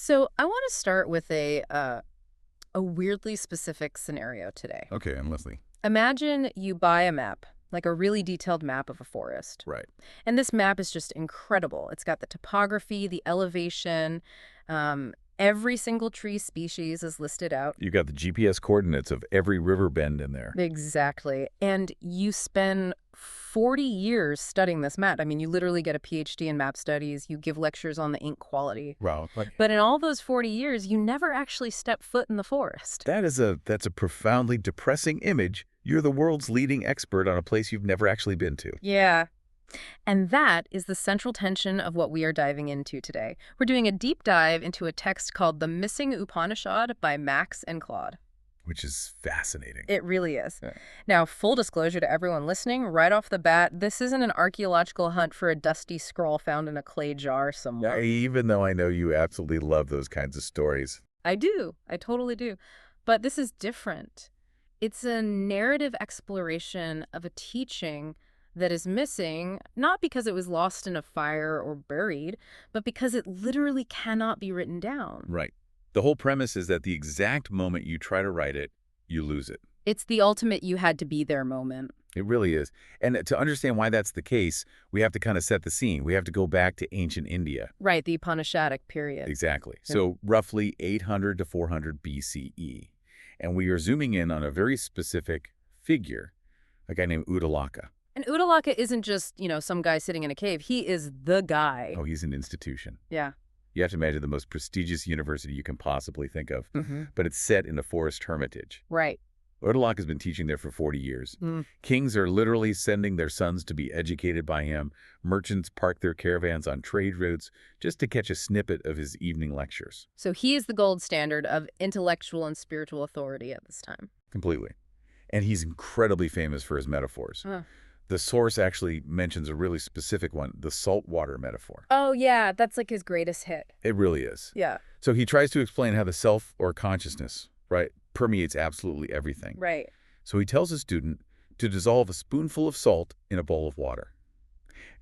So I want to start with a weirdly specific scenario today. Okay, I'm listening. Imagine you buy a map, like a really detailed map of a forest. Right. And this map is just incredible. It's got the topography, the elevation, every single tree species is listed out. You got the GPS coordinates of every river bend in there. Exactly. And you spend 40 years studying this map. I mean, you literally get a PhD in map studies. You give lectures on the ink quality. Wow. But in all those 40 years, you never actually step foot in the forest. That's a profoundly depressing image. You're the world's leading expert on a place you've never actually been to. Yeah. And that is the central tension of what we are diving into today. We're doing a deep dive into a text called The Missing Upanishad by Max and Claude. Which is fascinating. It really is. Yeah. Now, full disclosure to everyone listening, right off the bat, this isn't an archaeological hunt for a dusty scroll found in a clay jar somewhere. Even though I know you absolutely love those kinds of stories. I do. I totally do. But this is different. It's a narrative exploration of a teaching that is missing, not because it was lost in a fire or buried, but because it literally cannot be written down. Right. The whole premise is that the exact moment you try to write it, you lose it. It's the ultimate you had to be there moment. It really is. And to understand why that's the case, we have to kind of set the scene. We have to go back to ancient India. Right, the Upanishadic period. Exactly. So roughly 800 to 400 BCE. And we are zooming in on a very specific figure, a guy named Uddalaka. And Uddalaka isn't just, some guy sitting in a cave. He is the guy. Oh, he's an institution. Yeah. You have to imagine the most prestigious university you can possibly think of, Mm-hmm. but it's set in a forest hermitage. Right. Uddalaka has been teaching there for 40 years. Mm. Kings are literally sending their sons to be educated by him. Merchants park their caravans on trade routes just to catch a snippet of his evening lectures. So he is the gold standard of intellectual and spiritual authority at this time. Completely. And he's incredibly famous for his metaphors. The source actually mentions a really specific one, the saltwater metaphor. Oh, yeah, that's like his greatest hit. It really is. Yeah. So he tries to explain how the self or consciousness, right, permeates absolutely everything. Right. So he tells a student to dissolve a spoonful of salt in a bowl of water.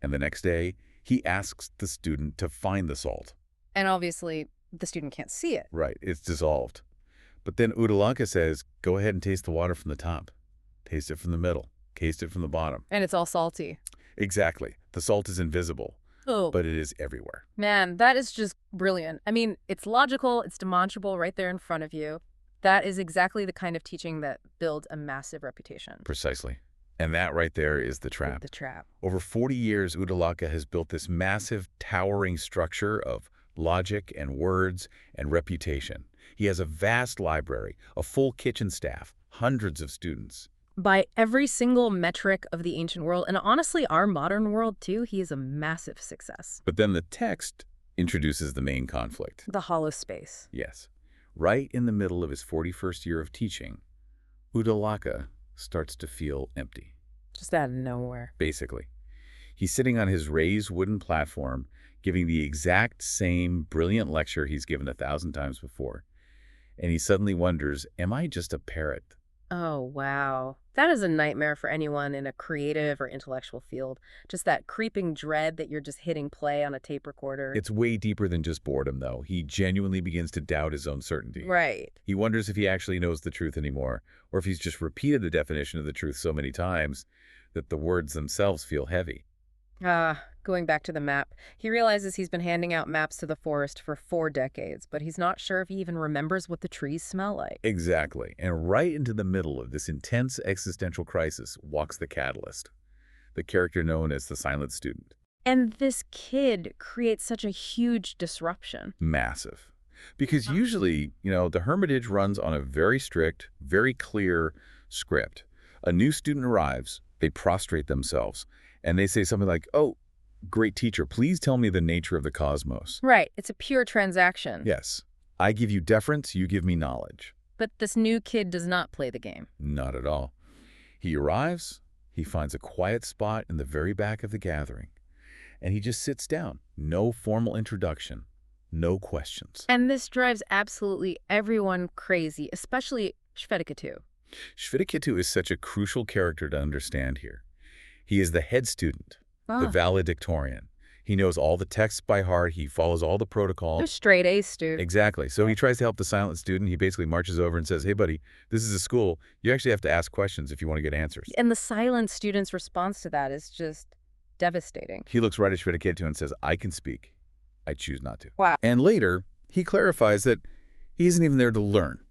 And the next day, he asks the student to find the salt. And obviously, the student can't see it. Right, it's dissolved. But then Uddalaka says, go ahead and taste the water from the top. Taste it from the middle. Taste it from the bottom. And it's all salty. Exactly. The salt is invisible, Oh, but it is everywhere. man, that is just brilliant. I mean, it's logical, it's demonstrable right there in front of you. That is exactly the kind of teaching that builds a massive reputation. Precisely. And that right there is the trap. The trap. Over 40 years, Uddalaka has built this massive, towering structure of logic and words and reputation. He has a vast library, a full kitchen staff, hundreds of students. By every single metric of the ancient world, and honestly, our modern world too, he is a massive success. But then the text introduces the main conflict. The hollow space. Yes. Right in the middle of his 41st year of teaching, Uddalaka starts to feel empty. Just out of nowhere. Basically. He's sitting on his raised wooden platform, giving the exact same brilliant lecture he's given 1,000 times before. And he suddenly wonders, am I just a parrot? Oh, wow. That is a nightmare for anyone in a creative or intellectual field. Just that creeping dread that you're just hitting play on a tape recorder. It's way deeper than just boredom, though. He genuinely begins to doubt his own certainty. Right. He wonders if he actually knows the truth anymore, or if he's just repeated the definition of the truth so many times that the words themselves feel heavy. Going back to the map, he realizes he's been handing out maps to the forest for 4 decades, but he's not sure if he even remembers what the trees smell like. Exactly. And right into the middle of this intense existential crisis walks the catalyst, the character known as the silent student. And this kid creates such a huge disruption. Massive. Because usually, the hermitage runs on a very strict, very clear script. A new student arrives, they prostrate themselves, and they say something like, oh, great teacher, please tell me the nature of the cosmos. Right. It's a pure transaction. Yes. I give you deference, you give me knowledge. But this new kid does not play the game. Not at all. He arrives, he finds a quiet spot in the very back of the gathering, and he just sits down. No formal introduction, no questions. And this drives absolutely everyone crazy, especially Shvetakatu. Shvetakatu is such a crucial character to understand here. He is the head student, the valedictorian. He knows all the texts by heart. He follows all the A protocol. straight A student. Exactly. So he tries to help the silent student. He basically marches over and says, hey, buddy, this is a school. You actually have to ask questions if you want to get answers. And the silent student's response to that is just devastating. He looks right at Shvetakettu and says, I can speak. I choose not to. Wow. And later, he clarifies that he isn't even there to learn.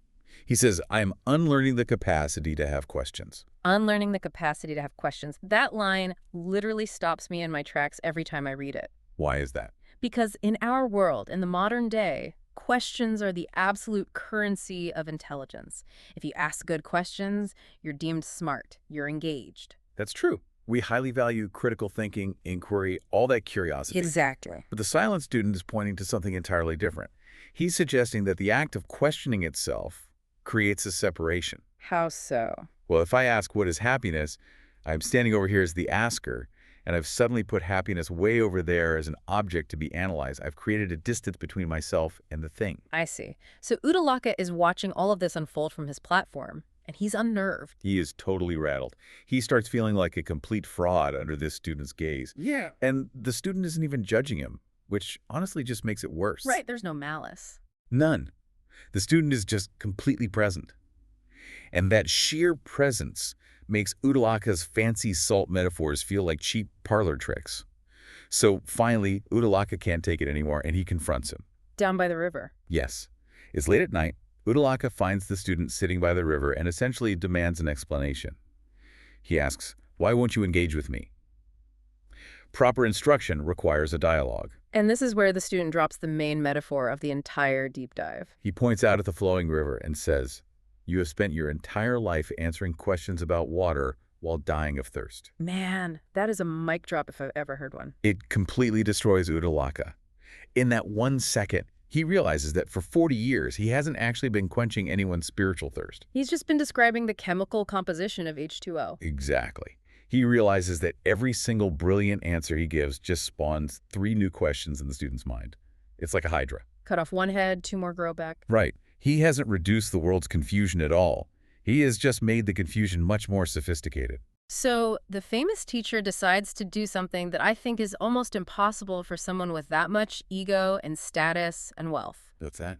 He says, I am unlearning the capacity to have questions. Unlearning the capacity to have questions. That line literally stops me in my tracks every time I read it. Why is that? Because in our world, in the modern day, questions are the absolute currency of intelligence. If you ask good questions, you're deemed smart, you're engaged. That's true. We highly value critical thinking, inquiry, all that curiosity. Exactly. But the silent student is pointing to something entirely different. He's suggesting that the act of questioning itself creates a separation. How so? Well, if I ask what is happiness, I'm standing over here as the asker, and I've suddenly put happiness way over there as an object to be analyzed. I've created a distance between myself and the thing. I see. So Uddalaka is watching all of this unfold from his platform, and he's unnerved. He is totally rattled. He starts feeling like a complete fraud under this student's gaze. Yeah. And the student isn't even judging him, which honestly just makes it worse. Right, there's no malice. None. The student is just completely present. And that sheer presence makes Uddalaka's fancy salt metaphors feel like cheap parlor tricks. So finally, Uddalaka can't take it anymore, and he confronts him. Down by the river. Yes. It's late at night. Uddalaka finds the student sitting by the river and essentially demands an explanation. He asks, why won't you engage with me? Proper instruction requires a dialogue. And this is where the student drops the main metaphor of the entire deep dive. He points out at the flowing river and says, you have spent your entire life answering questions about water while dying of thirst. Man, that is a mic drop if I've ever heard one. It completely destroys Uddalaka. In that 1 second, he realizes that for 40 years, he hasn't actually been quenching anyone's spiritual thirst. He's just been describing the chemical composition of H2O. Exactly. He realizes that every single brilliant answer he gives just spawns 3 new questions in the student's mind. It's like a hydra. Cut off one head, 2 more grow back. Right. He hasn't reduced the world's confusion at all. He has just made the confusion much more sophisticated. So the famous teacher decides to do something that I think is almost impossible for someone with that much ego and status and wealth. What's that?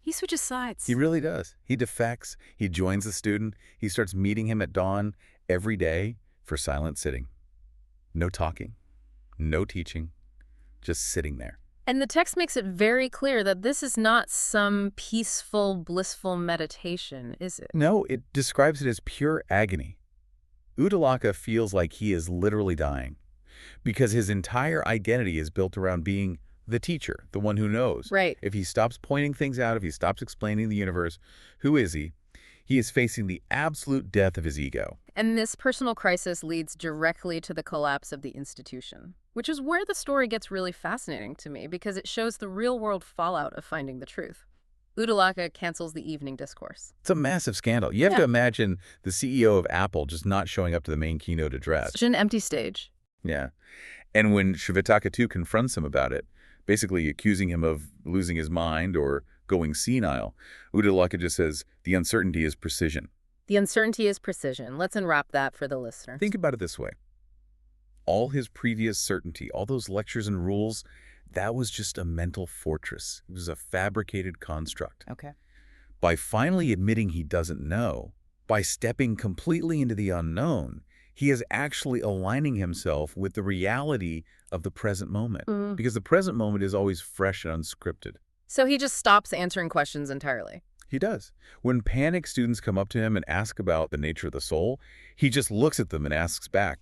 He switches sides. He really does. He defects. He joins the student. He starts meeting him at dawn every day for silent sitting. No talking, no teaching, just sitting there. And the text makes it very clear that this is not some peaceful, blissful meditation, is it? No, it describes it as pure agony. Uddalaka feels like he is literally dying because his entire identity is built around being the teacher, the one who knows. Right. If he stops pointing things out, if he stops explaining the universe, who is he? He is facing the absolute death of his ego. And this personal crisis leads directly to the collapse of the institution, which is where the story gets really fascinating to me because it shows the real-world fallout of finding the truth. Uddalaka cancels the evening discourse. It's a massive scandal. You have to imagine the CEO of Apple just not showing up to the main keynote address. Such an empty stage. Yeah. And when Shvetakettu confronts him about it, basically accusing him of losing his mind or going senile, Uddalaka just says, the uncertainty is precision. The uncertainty is precision. Let's unwrap that for the listener. Think about it this way. All his previous certainty, all those lectures and rules, that was just a mental fortress. It was a fabricated construct. Okay. By finally admitting he doesn't know, by stepping completely into the unknown, he is actually aligning himself with the reality of the present moment. Because the present moment is always fresh and unscripted. So he just stops answering questions entirely. He does. When panicked students come up to him and ask about the nature of the soul, he just looks at them and asks back,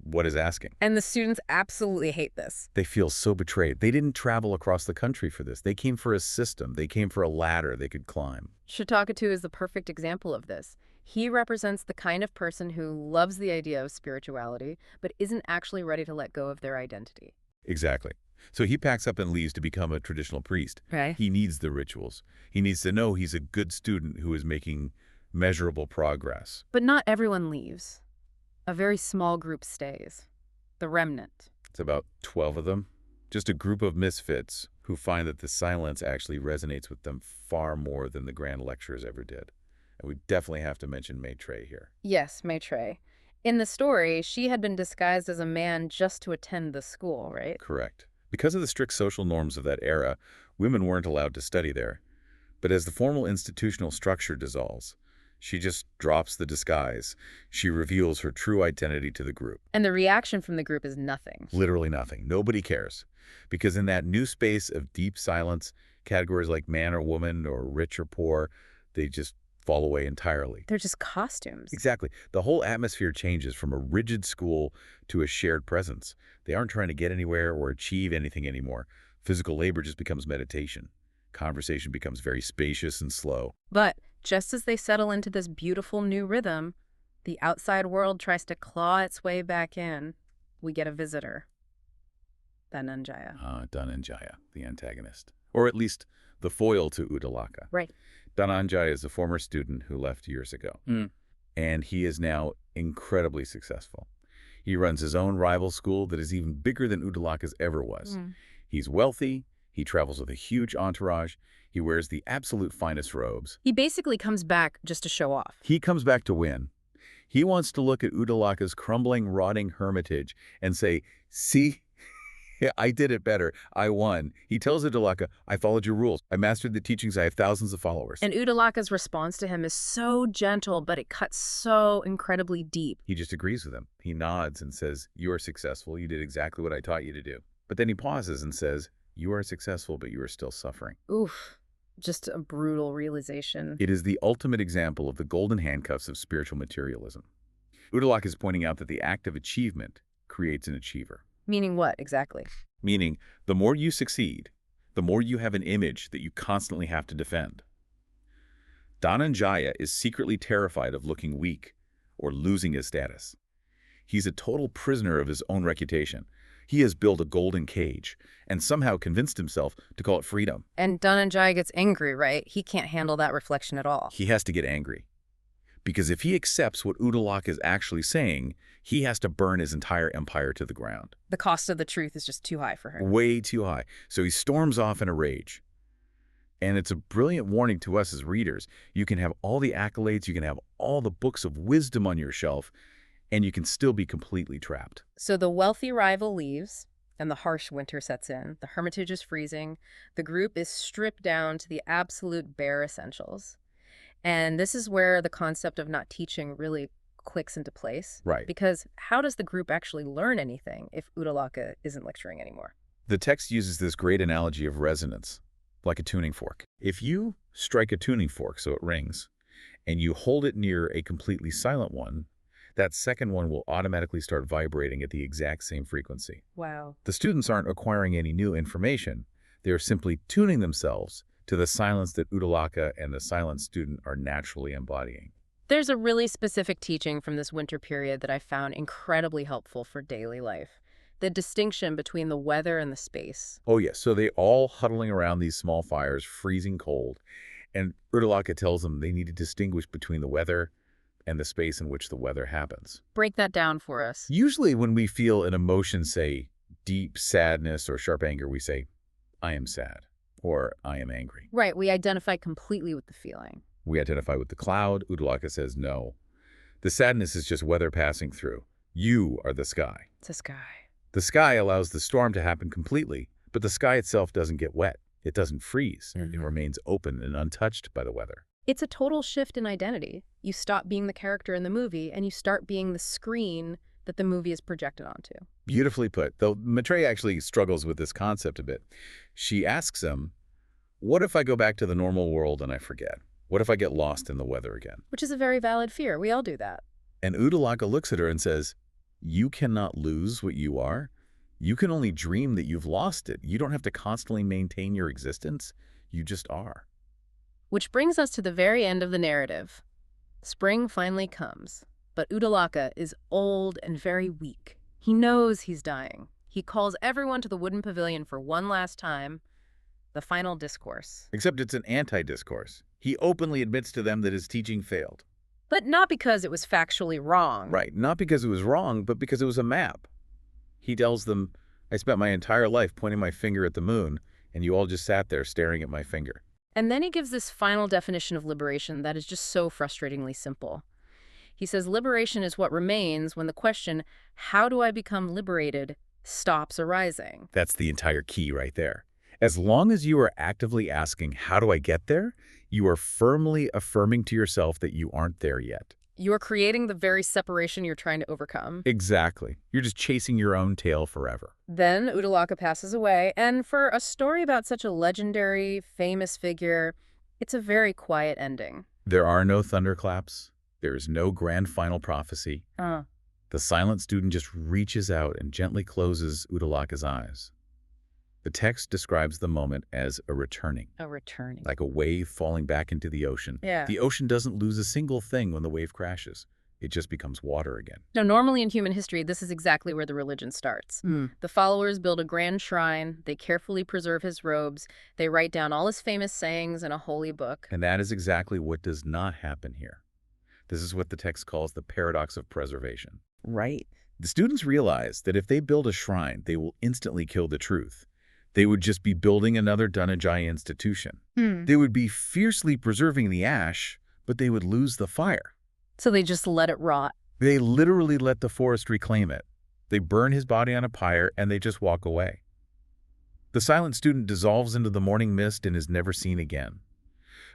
what is asking? And the students absolutely hate this. They feel so betrayed. They didn't travel across the country for this. They came for a system. They came for a ladder they could climb. Shvetakettu is the perfect example of this. He represents the kind of person who loves the idea of spirituality, but isn't actually ready to let go of their identity. Exactly. So he packs up and leaves to become a traditional priest. Right. He needs the rituals. He needs to know he's a good student who is making measurable progress. But not everyone leaves. A very small group stays. The remnant. It's about 12 of them. Just a group of misfits who find that the silence actually resonates with them far more than the grand lecturers ever did. And we definitely have to mention Maitreyi here. Yes, Maitreyi. In the story, she had been disguised as a man just to attend the school, right? Correct. Because of the strict social norms of that era, women weren't allowed to study there. But as the formal institutional structure dissolves, she just drops the disguise. She reveals her true identity to the group. And the reaction from the group is nothing. Literally nothing. Nobody cares. Because in that new space of deep silence, categories like man or woman or rich or poor, they just fall away entirely. They're just costumes. Exactly. The whole atmosphere changes from a rigid school to a shared presence. They aren't trying to get anywhere or achieve anything anymore. Physical labor just becomes meditation. Conversation becomes very spacious and slow. But just as they settle into this beautiful new rhythm, the outside world tries to claw its way back in. We get a visitor. Dhananjaya. Dhananjaya, the antagonist. Or at least the foil to Uddalaka. Right. Dhananjaya is a former student who left years ago. And he is now incredibly successful. He runs his own rival school that is even bigger than Uddalaka's ever was. He's wealthy. He travels with a huge entourage. He wears the absolute finest robes. He basically comes back just to show off. He comes back to win. He wants to look at Uddalaka's crumbling, rotting hermitage and say, see, I did it better. I won. He tells Uddalaka, I followed your rules. I mastered the teachings. I have thousands of followers. And Uddalaka's response to him is so gentle, but it cuts so incredibly deep. He just agrees with him. He nods and says, you are successful. You did exactly what I taught you to do. But then he pauses and says, you are successful, but you are still suffering. Oof. Just a brutal realization. It is the ultimate example of the golden handcuffs of spiritual materialism. Uddalaka is pointing out that the act of achievement creates an achiever. Meaning what, exactly? Meaning, the more you succeed, the more you have an image that you constantly have to defend. Dhananjaya is secretly terrified of looking weak or losing his status. He's a total prisoner of his own reputation. He has built a golden cage and somehow convinced himself to call it freedom. And Dhananjaya gets angry, right? He can't handle that reflection at all. He has to get angry. Because if he accepts what Uddalaka is actually saying, he has to burn his entire empire to the ground. The cost of the truth is just too high for her. Way too high. So he storms off in a rage. And it's a brilliant warning to us as readers. You can have all the accolades, you can have all the books of wisdom on your shelf, and you can still be completely trapped. So the wealthy rival leaves, and the harsh winter sets in. The hermitage is freezing. The group is stripped down to the absolute bare essentials. And this is where the concept of not teaching really clicks into place. Right. Because how does the group actually learn anything if Uddalaka isn't lecturing anymore? The text uses this great analogy of resonance, like a tuning fork. If you strike a tuning fork so it rings, and you hold it near a completely silent one, that second one will automatically start vibrating at the exact same frequency. Wow. The students aren't acquiring any new information. They are simply tuning themselves to the silence that Uddalaka and the silent student are naturally embodying. There's a really specific teaching from this winter period that I found incredibly helpful for daily life. The distinction between the weather and the space. Oh, yes. So they all huddling around these small fires, freezing cold. And Uddalaka tells them they need to distinguish between the weather and the space in which the weather happens. Break that down for us. Usually when we feel an emotion, say, deep sadness or sharp anger, we say, I am sad, or I am angry. Right, we identify completely with the feeling. We identify with the cloud. Uddalaka says no. The sadness is just weather passing through. You are the sky. It's a sky. The sky allows the storm to happen completely, but the sky itself doesn't get wet. It doesn't freeze. It remains open and untouched by the weather. It's a total shift in identity. You stop being the character in the movie and you start being the screen that the movie is projected onto. Beautifully put, though Maitreyi actually struggles with this concept a bit. She asks him, what if I go back to the normal world and I forget? What if I get lost in the weather again? Which is a very valid fear. We all do that. And Uddalaka looks at her and says, you cannot lose what you are. You can only dream that you've lost it. You don't have to constantly maintain your existence. You just are. Which brings us to the very end of the narrative. Spring finally comes, but Uddalaka is old and very weak. He knows he's dying. He calls everyone to the wooden pavilion for one last time, the final discourse. Except it's an anti-discourse. He openly admits to them that his teaching failed. But not because it was factually wrong. Right, not because it was wrong, but because it was a map. He tells them, I spent my entire life pointing my finger at the moon, and you all just sat there staring at my finger. And then he gives this final definition of liberation that is just so frustratingly simple. He says liberation is what remains when the question, how do I become liberated, stops arising. That's the entire key right there. As long as you are actively asking, how do I get there? You are firmly affirming to yourself that you aren't there yet. You're creating the very separation you're trying to overcome. Exactly. You're just chasing your own tail forever. Then Uddalaka passes away, and for a story about such a legendary, famous figure, it's a very quiet ending. There are no thunderclaps. There is no grand final prophecy. The silent student just reaches out and gently closes Uddalaka's eyes. The text describes the moment as a returning. A returning. Like a wave falling back into the ocean. Yeah. The ocean doesn't lose a single thing when the wave crashes. It just becomes water again. Now, normally in human history, this is exactly where the religion starts. The followers build a grand shrine, they carefully preserve his robes, they write down all his famous sayings in a holy book. And that is exactly what does not happen here. This is what the text calls the paradox of preservation. Right. The students realize that if they build a shrine, they will instantly kill the truth. They would just be building another Dhananjaya institution. They would be fiercely preserving the ash, but they would lose the fire. So they just let it rot. They literally let the forest reclaim it. They burn his body on a pyre, and they just walk away. The silent student dissolves into the morning mist and is never seen again.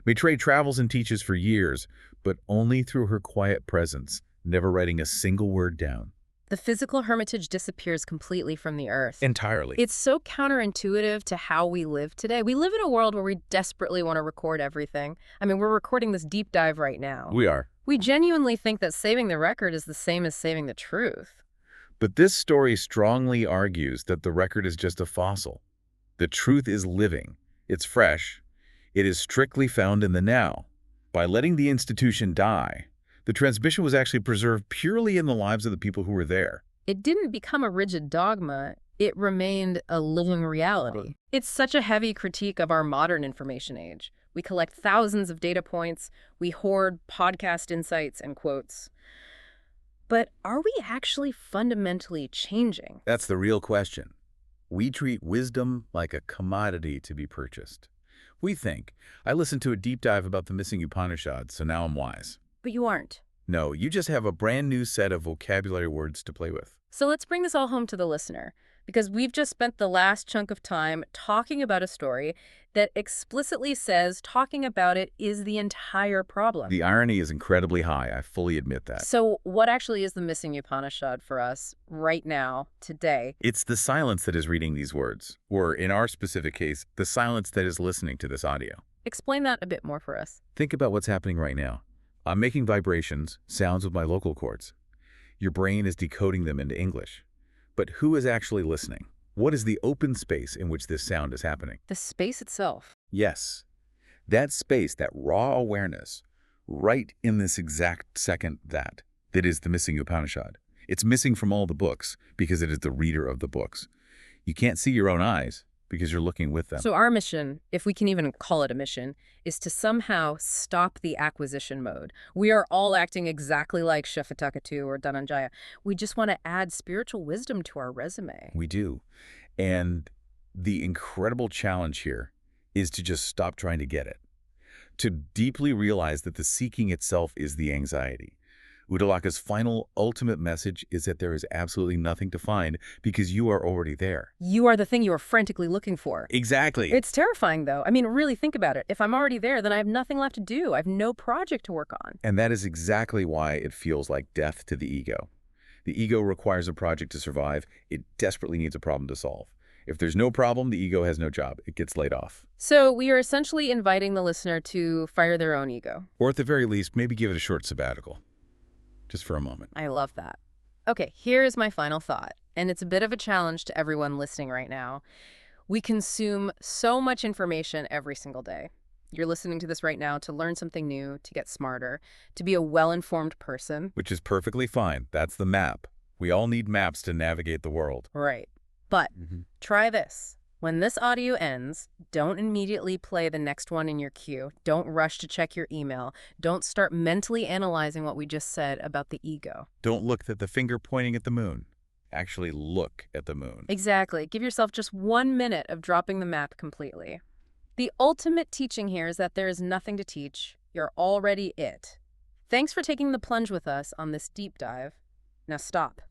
Maitreyi travels and teaches for years, but only through her quiet presence, never writing a single word down. The physical hermitage disappears completely from the earth. Entirely. It's so counterintuitive to how we live today. We live in a world where we desperately want to record everything. I mean, we're recording this deep dive right now. We are. We genuinely think that saving the record is the same as saving the truth. But this story strongly argues that the record is just a fossil. The truth is living. It's fresh. It is strictly found in the now. By letting the institution die, the transmission was actually preserved purely in the lives of the people who were there. It didn't become a rigid dogma. It remained a living reality. It's such a heavy critique of our modern information age. We collect thousands of data points. We hoard podcast insights and quotes. But are we actually fundamentally changing? That's the real question. We treat wisdom like a commodity to be purchased. We think, I listened to a deep dive about the missing Upanishad, so now I'm wise. But you aren't. No, you just have a brand new set of vocabulary words to play with. So let's bring this all home to the listener, because we've just spent the last chunk of time talking about a story that explicitly says talking about it is the entire problem. The irony is incredibly high, I fully admit that. So what actually is the missing Upanishad for us right now, today? It's the silence that is reading these words, or in our specific case, the silence that is listening to this audio. Explain that a bit more for us. Think about what's happening right now. I'm making vibrations, sounds with my vocal cords. Your brain is decoding them into English. But who is actually listening? What is the open space in which this sound is happening? The space itself. Yes. That space, that raw awareness, right in this exact second that is the missing Upanishad. It's missing from all the books because it is the reader of the books. You can't see your own eyes because you're looking with them. So our mission, if we can even call it a mission, is to somehow stop the acquisition mode. We are all acting exactly like Shafatakatu or Dhananjaya. We just want to add spiritual wisdom to our resume. We do. And the incredible challenge here is to just stop trying to get it. To deeply realize that the seeking itself is the anxiety. Uddalaka's final, ultimate message is that there is absolutely nothing to find because you are already there. You are the thing you are frantically looking for. Exactly. It's terrifying, though. I mean, really think about it. If I'm already there, then I have nothing left to do. I have no project to work on. And that is exactly why it feels like death to the ego. The ego requires a project to survive. It desperately needs a problem to solve. If there's no problem, the ego has no job. It gets laid off. So we are essentially inviting the listener to fire their own ego. Or at the very least, maybe give it a short sabbatical. Just for a moment. I love that. Okay, here is my final thought, and it's a bit of a challenge to everyone listening right now. We consume so much information every single day. You're listening to this right now to learn something new, to get smarter, to be a well-informed person. Which is perfectly fine. That's the map. We all need maps to navigate the world. Right. But try this. When this audio ends, don't immediately play the next one in your queue. Don't rush to check your email. Don't start mentally analyzing what we just said about the ego. Don't look at the finger pointing at the moon. Actually look at the moon. Exactly. Give yourself just 1 minute of dropping the map completely. The ultimate teaching here is that there is nothing to teach. You're already it. Thanks for taking the plunge with us on this deep dive. Now stop.